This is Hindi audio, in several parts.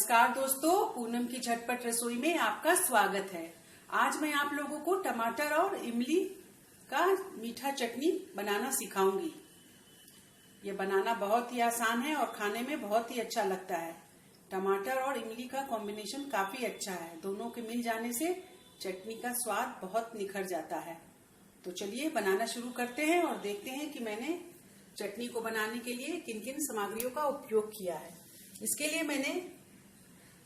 नमस्कार दोस्तों, पूनम की झटपट रसोई में आपका स्वागत है। आज मैं आप लोगों को टमाटर और इमली का मीठा चटनी बनाना सिखाऊंगी। ये बनाना बहुत ही आसान है और खाने में बहुत ही अच्छा लगता है। टमाटर और इमली का कॉम्बिनेशन काफी अच्छा है। दोनों के मिल जाने से चटनी का स्वाद बहुत निखर जाता है। तो चलिए बनाना शुरू करते हैं और देखते हैं कि मैंने चटनी को बनाने के लिए किन किन सामग्रियों का उपयोग किया है। इसके लिए मैंने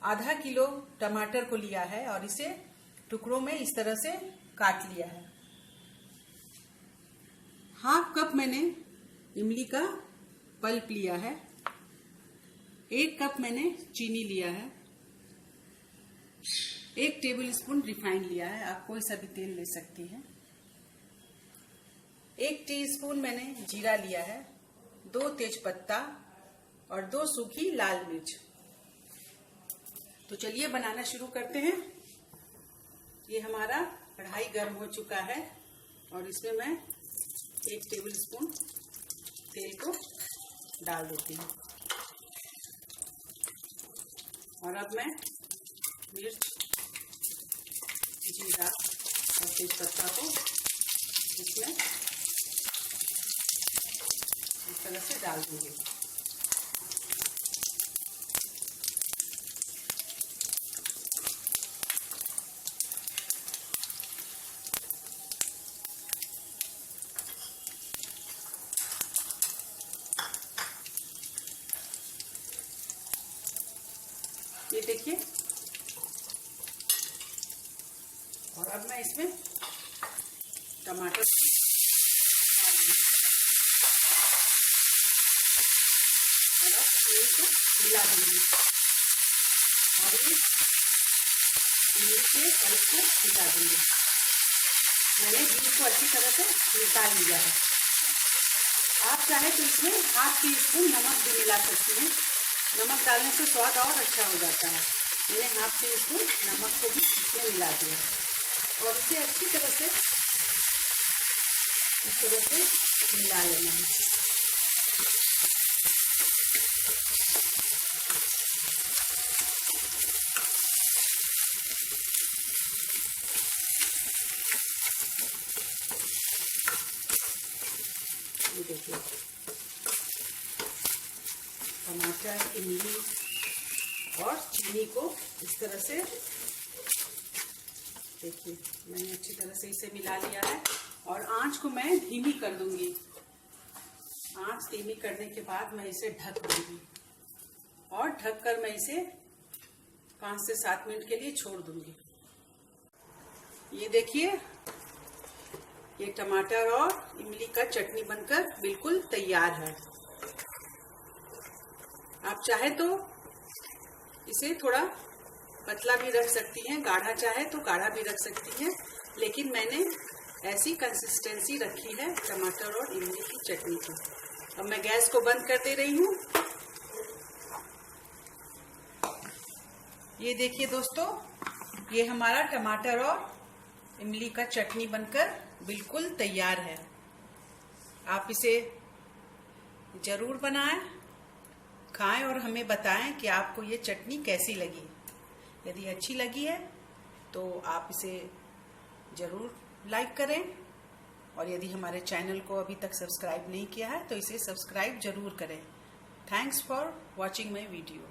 आधा किलो टमाटर को लिया है और इसे टुकड़ों में इस तरह से काट लिया है। हाफ कप मैंने इमली का पल्प लिया है। 1 कप मैंने चीनी लिया है। 1 टेबल स्पून रिफाइंड लिया है, आप कोई सा भी तेल ले सकती हैं। 1 टीस्पून मैंने जीरा लिया है, 2 तेजपत्ता और 2 सूखी लाल मिर्च। तो चलिए बनाना शुरू करते हैं। ये हमारा कढ़ाई गर्म हो चुका है और इसमें मैं 1 टेबल स्पून तेल को डाल देती हूँ। और अब मैं मिर्च, जीरा और तेजपत्ता को इसमें इस तरह से डाल दूंगी। ये देखिए, और अब मैं इसमें टमाटर को मिला दूंगी और ये नीचे को मिला दूंगी। मैंने बीज को अच्छी तरह से निकाल लिया है। आप चाहे तो इसमें ½ टीस्पून नमक भी मिला सकती हैं। नमक डालने से स्वाद और अच्छा हो जाता है। मैंने ½ टीस्पून नमक को भी इसमें मिला दिया और इसे अच्छी तरह से इस तरह से मिला लेना है। ये देखिए, टमाटर, इमली और चीनी को इस तरह से देखिए मैंने अच्छी तरह से इसे मिला लिया है और आंच को मैं धीमी कर दूंगी। आंच धीमी करने के बाद मैं इसे ढक दूंगी और ढककर मैं इसे 5 से 7 मिनट के लिए छोड़ दूंगी। ये देखिए, ये टमाटर और इमली का चटनी बनकर बिल्कुल तैयार है। आप चाहे तो इसे थोड़ा पतला भी रख सकती हैं, गाढ़ा चाहे तो गाढ़ा भी रख सकती हैं, लेकिन मैंने ऐसी कंसिस्टेंसी रखी है टमाटर और इमली की चटनी की। अब मैं गैस को बंद कर दे रही हूँ। ये देखिए दोस्तों, ये हमारा टमाटर और इमली का चटनी बनकर बिल्कुल तैयार है। आप इसे जरूर बनाएं, खाएं और हमें बताएं कि आपको ये चटनी कैसी लगी। यदि अच्छी लगी है तो आप इसे जरूर लाइक करें और यदि हमारे चैनल को अभी तक सब्सक्राइब नहीं किया है तो इसे सब्सक्राइब जरूर करें। Thanks for watching my video.